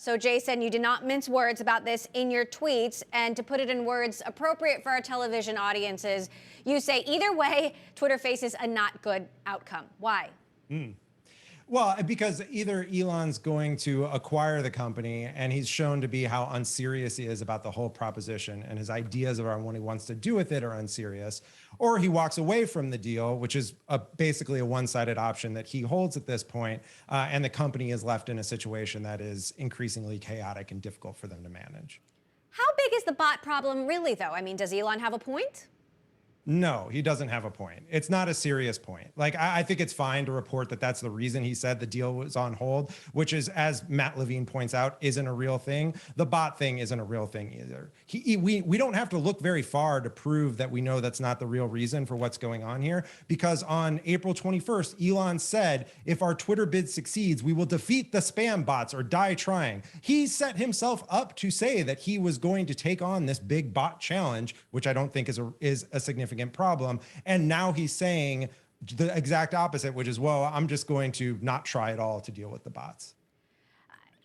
So, Jason, you did not mince words about this in your tweets. And to put it in words appropriate for our television audiences, you say either way, Twitter faces a not good outcome. Why? Well, because either Elon's going to acquire the company, and he's shown to be how unserious he is about the whole proposition, and his ideas around what he wants to do with it are unserious, or he walks away from the deal, which is basically a one-sided option that he holds at this point, and the company is left in a situation that is increasingly chaotic and difficult for them to manage. How big is the bot problem really, though? I mean, does Elon have a point? No, he doesn't have a point. It's not a serious point. Like, I think it's fine to report that that's the reason he said the deal was on hold, which is, as Matt Levine points out, isn't a real thing. The bot thing isn't a real thing either. We don't have to look very far to prove that we know that's not the real reason for what's going on here, because on April 21st, Elon said, if our Twitter bid succeeds, we will defeat the spam bots or die trying. He set himself up to say that he was going to take on this big bot challenge, which I don't think is a significant problem. And now he's saying the exact opposite, which is, well, I'm just going to not try at all to deal with the bots.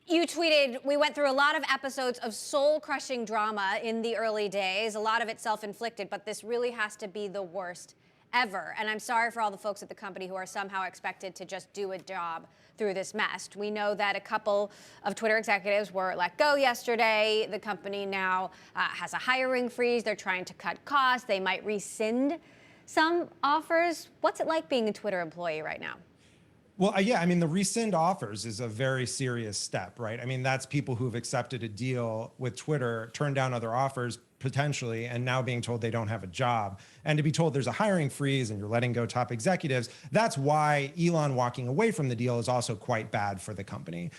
You tweeted, we went through a lot of episodes of soul-crushing drama in the early days, a lot of it self-inflicted, but this really has to be the worst ever. And I'm sorry for all the folks at the company who are somehow expected to just do a job through this mess. We know that a couple of Twitter executives were let go yesterday. The company now has a hiring freeze. They're trying to cut costs. They might rescind some offers. What's it like being a Twitter employee right now? Well, yeah, I mean, the rescind offers is a very serious step, right? I mean, that's people who've accepted a deal with Twitter, turned down other offers potentially, and now being told they don't have a job. And to be told there's a hiring freeze and you're letting go top executives, that's why Elon walking away from the deal is also quite bad for the company,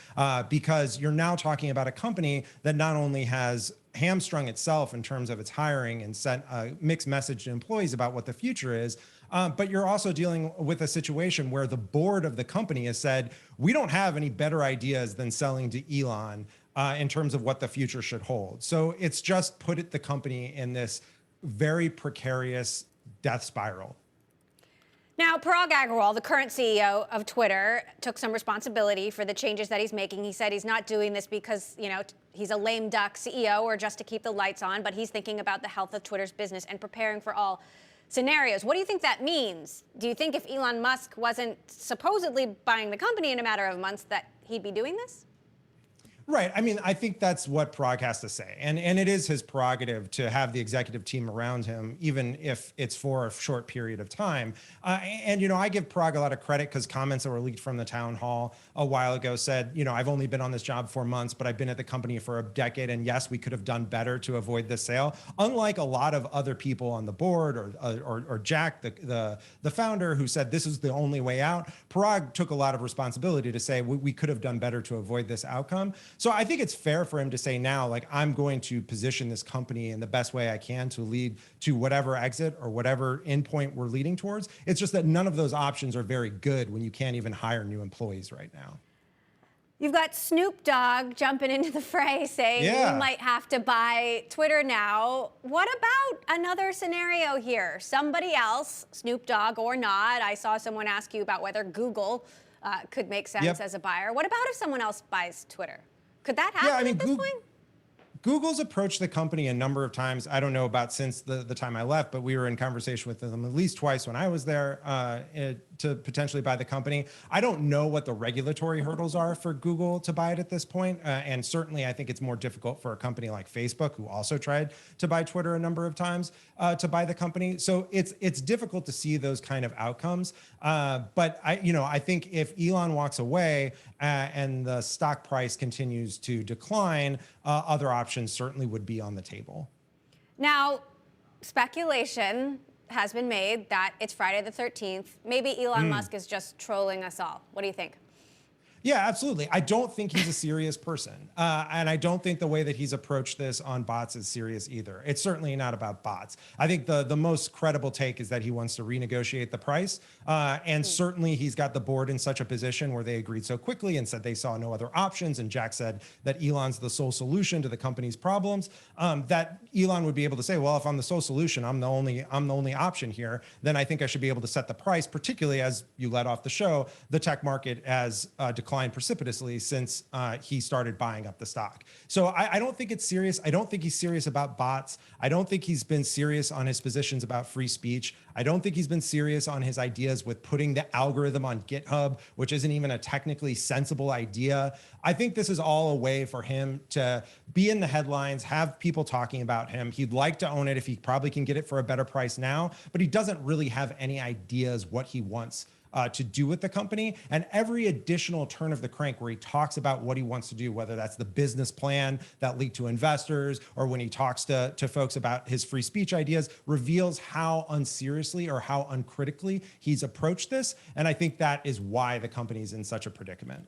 because you're now talking about a company that not only has hamstrung itself in terms of its hiring and sent a mixed message to employees about what the future is, but you're also dealing with a situation where the board of the company has said, we don't have any better ideas than selling to Elon in terms of what the future should hold. So it's just put the company in this very precarious death spiral. Now, Parag Agrawal, the current CEO of Twitter, took some responsibility for the changes that he's making. He said he's not doing this because, you know, he's a lame duck CEO or just to keep the lights on, but he's thinking about the health of Twitter's business and preparing for all scenarios. What do you think that means? Do you think if Elon Musk wasn't supposedly buying the company in a matter of months that he'd be doing this? Right. I mean, I think that's what Parag has to say. And it is his prerogative to have the executive team around him, even if it's for a short period of time. And, you know, I give Parag a lot of credit because comments that were leaked from the town hall a while ago said, you know, I've only been on this job 4 months, but I've been at the company for a decade. And yes, we could have done better to avoid this sale. Unlike a lot of other people on the board or Jack, the founder, who said this is the only way out, Parag took a lot of responsibility to say we could have done better to avoid this outcome. So I think it's fair for him to say now, like, I'm going to position this company in the best way I can to lead to whatever exit or whatever endpoint we're leading towards. It's just that none of those options are very good when you can't even hire new employees right now. You've got Snoop Dogg jumping into the fray saying we might have to buy Twitter now. What about another scenario here? Somebody else, Snoop Dogg or not, I saw someone ask you about whether Google could make sense as a buyer. What about if someone else buys Twitter? Could that happen at this point? Google's approached the company a number of times. I don't know about since the time I left, but we were in conversation with them at least twice when I was there to potentially buy the company. I don't know what the regulatory hurdles are for Google to buy it at this point. And certainly I think it's more difficult for a company like Facebook, who also tried to buy Twitter a number of times, to buy the company. So it's difficult to see those kind of outcomes. But I think if Elon walks away and the stock price continues to decline, other options certainly would be on the table. Now, speculation has been made that it's Friday the 13th. Maybe Elon Musk is just trolling us all. What do you think? Yeah, absolutely. I don't think he's a serious person. And I don't think the way that he's approached this on bots is serious either. It's certainly not about bots. I think the most credible take is that he wants to renegotiate the price. And certainly he's got the board in such a position where they agreed so quickly and said they saw no other options. And Jack said that Elon's the sole solution to the company's problems, that Elon would be able to say, well, if I'm the sole solution, I'm the only option here, then I think I should be able to set the price, particularly as you led off the show, the tech market has declined declined precipitously since he started buying up the stock. So I don't think it's serious. I don't think he's serious about bots. I don't think he's been serious on his positions about free speech. I don't think he's been serious on his ideas with putting the algorithm on GitHub, which isn't even a technically sensible idea. I think this is all a way for him to be in the headlines, have people talking about him. He'd like to own it if he probably can get it for a better price now, but he doesn't really have any ideas what he wants to do with the company. And every additional turn of the crank where he talks about what he wants to do, whether that's the business plan that leaked to investors or when he talks to folks about his free speech ideas, reveals how unseriously or how uncritically he's approached this. And I think that is why the company's in such a predicament.